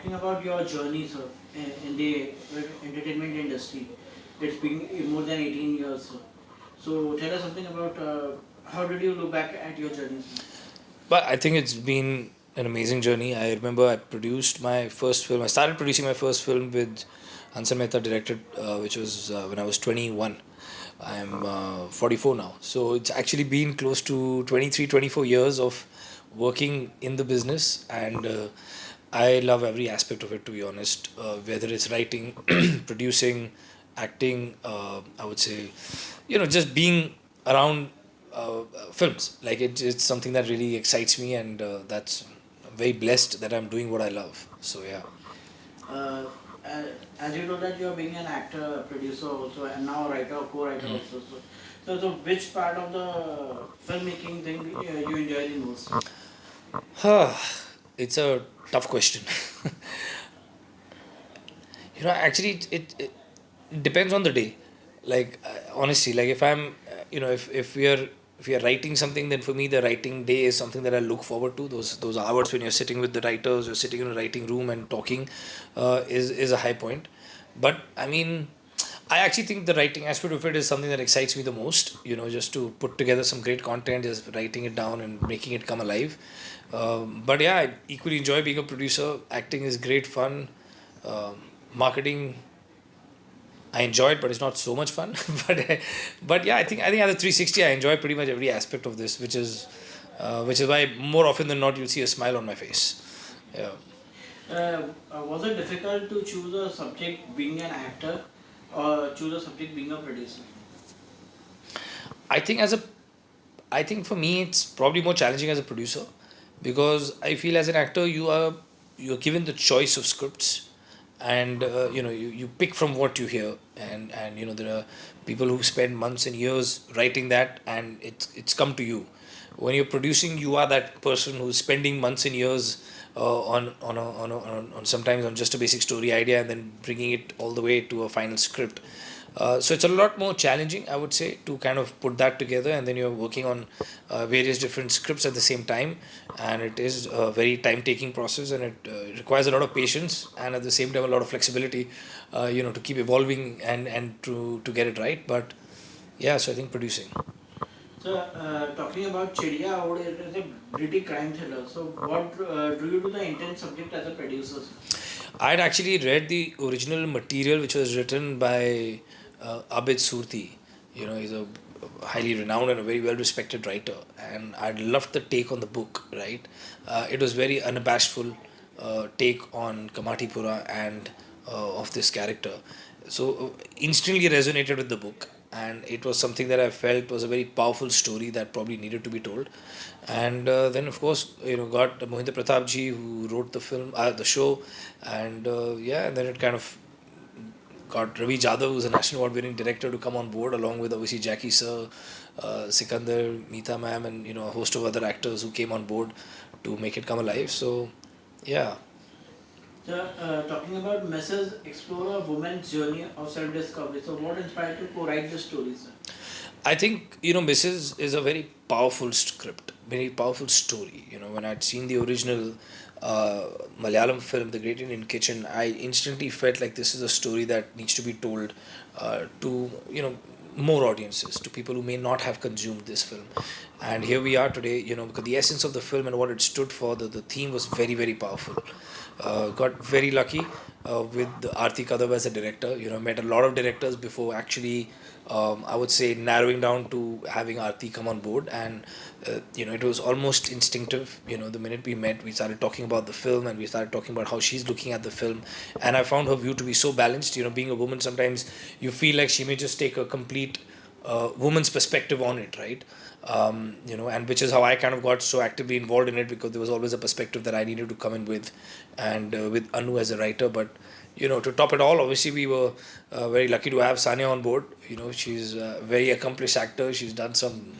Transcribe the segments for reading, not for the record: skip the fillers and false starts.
talking about your journey, sir, in the entertainment industry. It's been more than 18 years, sir. So tell us something about how did you look back at your journey, sir? But I think it's been an amazing journey. I remember I produced my first film. I started producing my first film with Hansan Mehta directed, which was when I was 21. I'm 44 now. So it's actually been close to 23, 24 years of working in the business. And I love every aspect of it, to be honest. Whether it's writing, producing, acting, I would say, just being around films. Like it's something that really excites me, and that's I'm very blessed that I'm doing what I love. So yeah. Uh, uh, as you know that you are being an actor, producer also, and now writer, co-writer also. So which part of the filmmaking thing you enjoy the most? It's a tough question. Actually, it depends on the day. Like honestly, like if I'm, if we are writing something, then for me the writing day is something that I look forward to. Those hours when you're sitting with the writers, you're sitting in a writing room and talking, is a high point. But I mean, I actually think the writing aspect of it is something that excites me the most. Just to put together some great content, just writing it down and making it come alive. But yeah, I equally enjoy being a producer. Acting is great fun. Marketing, I enjoy it, but it's not so much fun. But yeah, I think as a 360, I enjoy pretty much every aspect of this, which is why more often than not you'll see a smile on my face. Yeah. Was it difficult to choose a subject being an actor or choose a subject being a producer? I think as a I think for me it's probably more challenging as a producer, because I feel as an actor you're given the choice of scripts, and you pick from what you hear, and there are people who spend months and years writing that, and it's come to you. When you're producing, you are that person who's spending months and years on sometimes on just a basic story idea, and then bringing it all the way to a final script. So it's a lot more challenging, I would say, to kind of put that together, and then you're working on various different scripts at the same time, and it is a very time-taking process, and it requires a lot of patience, and at the same time a lot of flexibility, to keep evolving and to get it right. But yeah, so I think producing. So, talking about Chidya Udd, it is a gritty crime thriller. So, what drew you to the intense subject as a producer? I'd actually read the original material, which was written by Abid Surti. He's a highly renowned and a very well respected writer, and I'd loved the take on the book. Right, it was very unabashful take on Kamatipura and of this character. So instantly resonated with the book, and it was something that I felt was a very powerful story that probably needed to be told. And then of course got Mohinder Pratap ji, who wrote the film, the show, and yeah, and then it kind of got Ravi Jadhav, who's a national award winning director, to come on board, along with obviously Jackie sir, Sikandar, Meeta ma'am, and a host of other actors who came on board to make it come alive. So yeah. So, talking about Mrs. Explore a woman's journey of self-discovery. So, what inspired you to co-write the story, sir? I think Mrs. is a very powerful script, very powerful story. When I'd seen the original Malayalam film, The Great Indian Kitchen, I instantly felt like this is a story that needs to be told to more audiences, to people who may not have consumed this film. And here we are today. Because the essence of the film and what it stood for, the theme was very, very powerful. Got very lucky with Aarti Kadab as a director. Met a lot of directors before actually, I would say, narrowing down to having Aarti come on board. And it was almost instinctive. The minute we met, we started talking about the film, and we started talking about how she's looking at the film. And I found her view to be so balanced. Being a woman, sometimes you feel like she may just take a complete woman's perspective on it, right? And which is how I kind of got so actively involved in it, because there was always a perspective that I needed to come in with, and with Anu as a writer. But to top it all, obviously we were very lucky to have Sanya on board. She's a very accomplished actor. She's done some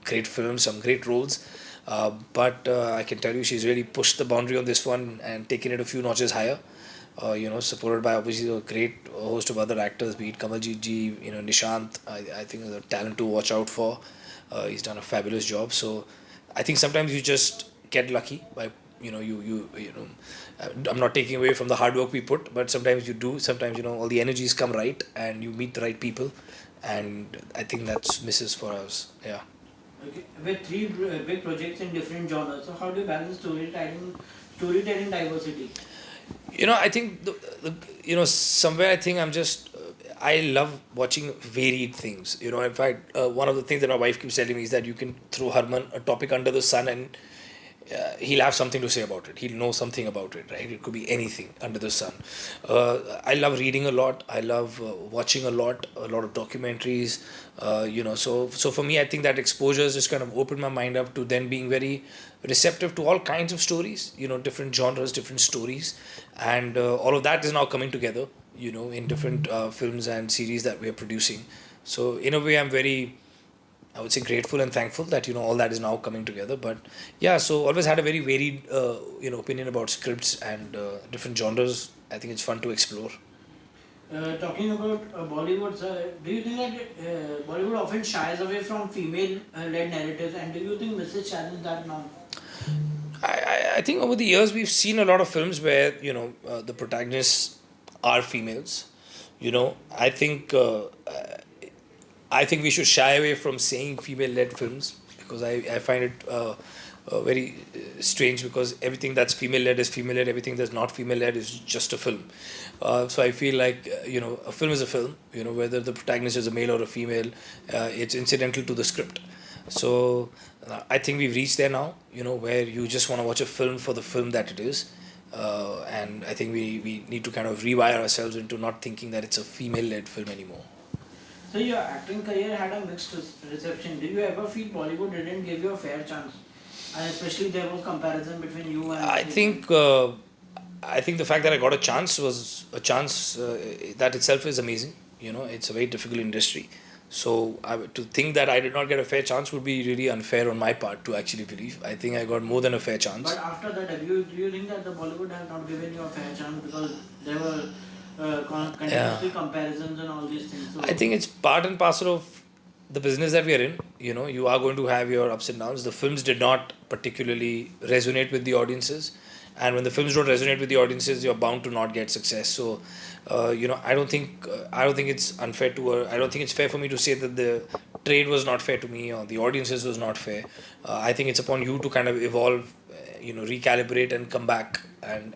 great films, some great roles. But I can tell you, she's really pushed the boundary on this one and taken it a few notches higher. Supported by obviously a great host of other actors, be it Kamaljeet ji, Nishant. I think is a talent to watch out for. He's done a fabulous job. So I think sometimes you just get lucky by I'm not taking away from the hard work we put, but sometimes you do. Sometimes all the energies come right, and you meet the right people, and I think that's misses for us. Yeah. Okay. With three big projects in different genres, so how do you balance storytelling diversity? I think somewhere I think I'm just I love watching varied things. In fact, one of the things that my wife keeps telling me is that you can throw Harman a topic under the sun, and he'll have something to say about it. He'll know something about it, right? It could be anything under the sun. I love reading a lot. I love watching a lot of documentaries. So for me, I think that exposure has just kind of opened my mind up to then being very receptive to all kinds of stories. Different genres, different stories, and all of that is now coming together. In different films and series that we are producing. So in a way, I'm very, I would say, grateful and thankful that all that is now coming together. But yeah, so always had a very varied opinion about scripts and different genres. I think it's fun to explore. Talking about Bollywood, do you think that Bollywood often shies away from female-led narratives, and do you think Mrs. challenge that now? I think over the years we've seen a lot of films where the protagonists are females. I think I think we should shy away from saying female-led films because I find it very strange because everything that's female-led is female-led, everything that's not female-led is just a film. So I feel like a film is a film. Whether the protagonist is a male or a female, it's incidental to the script. So I think we've reached there now. Where you just want to watch a film for the film that it is. And I think we need to kind of rewire ourselves into not thinking that it's a female-led film anymore. So your acting career had a mixed reception. Do you ever feel Bollywood didn't give you a fair chance? And especially there was comparison between you and... I think the fact that I got a chance was a chance that itself is amazing. It's a very difficult industry. So to think that I did not get a fair chance would be really unfair on my part to actually believe. I think I got more than a fair chance. But after that, do you think that the Bollywood have not given you a fair chance because there were continuously comparisons and all these things? So I think it's part and parcel of the business that we are in. You are going to have your ups and downs. The films did not particularly resonate with the audiences. And when the films don't resonate with the audiences, you're bound to not get success. So, I don't think it's unfair to. I don't think it's fair for me to say that the trade was not fair to me or the audiences was not fair. I think it's upon you to kind of evolve, recalibrate and come back and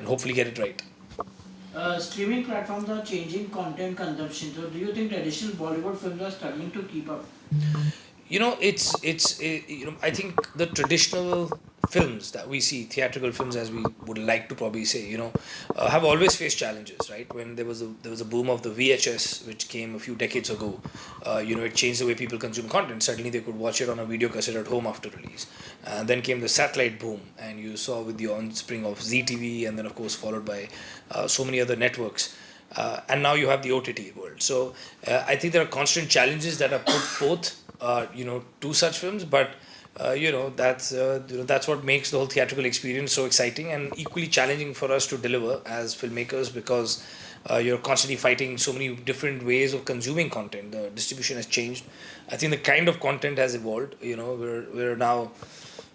hopefully get it right. streaming platforms are changing content consumption. So do you think traditional Bollywood films are struggling to keep up? I think the traditional films that we see, theatrical films as we would like to probably say, have always faced challenges, right? When there was a boom of the VHS which came a few decades ago, it changed the way people consume content. Suddenly they could watch it on a video cassette at home after release. Then came the satellite boom, and you saw with the onspring of ZTV, and then of course followed by so many other networks. And now you have the OTT world. So I think there are constant challenges that are put forth, to such films, but that's what makes the whole theatrical experience so exciting and equally challenging for us to deliver as filmmakers, because you're constantly fighting so many different ways of consuming content. The distribution has changed. I think the kind of content has evolved. We're now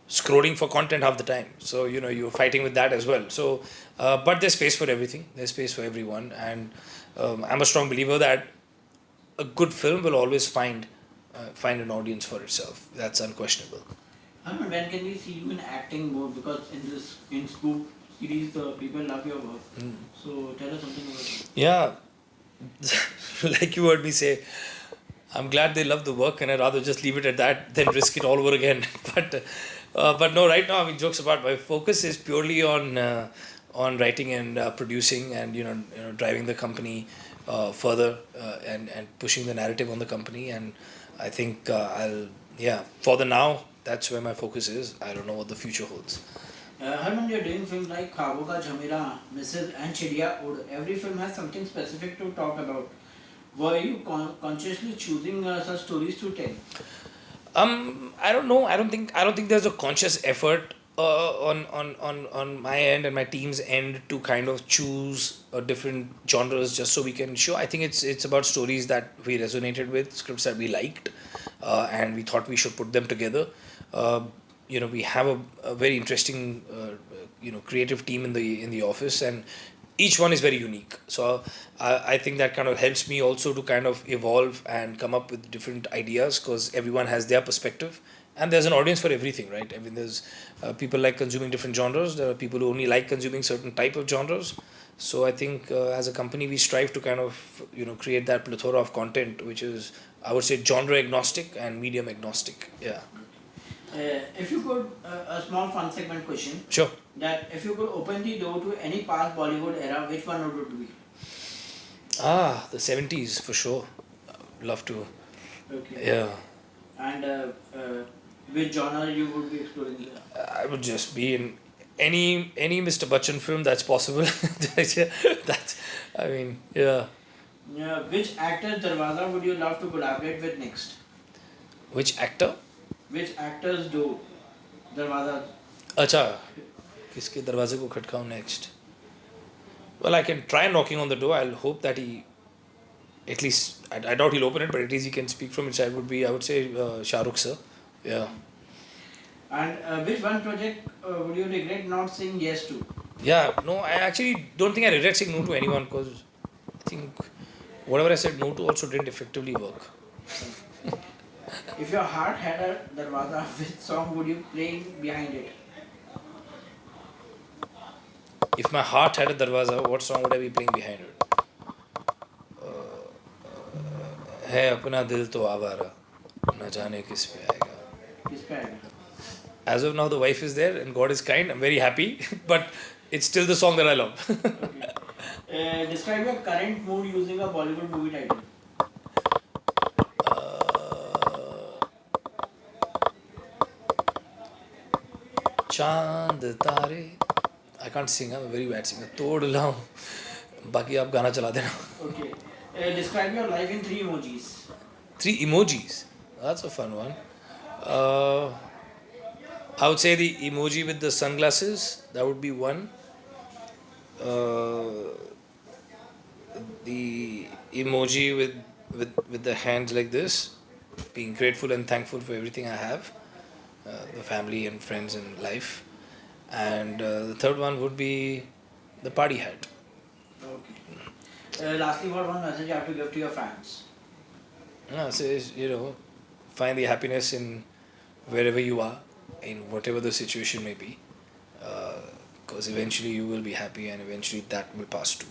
scrolling for content half the time, so you're fighting with that as well. So but there's space for everything, there's space for everyone, and I'm a strong believer that a good film will always find an audience for itself. That's unquestionable. When can we see you in acting mode? Because in Scoop series, the people love your work. So tell us something about it. Yeah, like you heard me say, I'm glad they love the work, and I'd rather just leave it at that than risk it all over again. But no, right now, jokes apart, my focus is purely on writing and producing, and driving the company further, and pushing the narrative on the company. And I think for the now, that's where my focus is. I don't know what the future holds. Harman, you're doing films like Khabo Ka Jhamera, Mrs. and Chidya Udd. Every film has something specific to talk about. Were you consciously choosing such stories to tell? I don't know. I don't think there's a conscious effort on my end and my team's end to kind of choose different genres just so we can show. I think it's about stories that we resonated with, scripts that we liked, and we thought we should put them together. we have a very interesting creative team in the office, and each one is very unique. So I think that kind of helps me also to kind of evolve and come up with different ideas, because everyone has their perspective, and there's an audience for everything, right? I mean, there's people like consuming different genres. There are people who only like consuming certain type of genres. So I think as a company we strive to kind of create that plethora of content, which is, I would say, genre agnostic and medium agnostic. Yeah. If you could, a small fun segment question. Sure. That if you could open the door to any past Bollywood era, which one would it be? The 70s for sure. Love to. Okay. Yeah. And which genre you would be exploring there? I would just be in any Mr. Bachchan film that's possible. That's, I mean, yeah. Yeah. Which actor Darwaza would you love to collaborate with next? Which actor? Which actors do Darwaza? अच्छा किसके दरवाजे को खटकाऊं next? Well, I can try knocking on the door. I'll hope that he, at least, I doubt he'll open it, but at least he can speak from inside. I would say, Shah Rukh sir. Yeah. And which one project would you regret not saying yes to? Yeah, no, I actually don't think I regret saying no to anyone, because I think whatever I said no to also didn't effectively work. If your heart had a Darwaza, which song would you play behind it? If my heart had a darwaza, what song would I be playing behind it? है अपना दिल तो आवारा न जाने किस पे आएगा. किस पे आएगा? As of now, the wife is there and God is kind. I'm very happy, but it's still the song that I love. Okay. Describe your current mood using a Bollywood movie title. चांद तारे. I can't sing. I'm a very bad singer. तोड़ लाऊं. बाकी आप गाना चला देना. Okay. Describe your life in 3 emojis. 3 emojis. That's a fun one. I would say the emoji with the sunglasses. That would be one. The emoji with the hands like this, being grateful and thankful for everything I have, the family and friends and life. And the third one would be the party hat. Okay. Lastly, what one message you have to give to your fans? Says, find the happiness in wherever you are, in whatever the situation may be, because eventually you will be happy, and eventually that will pass too.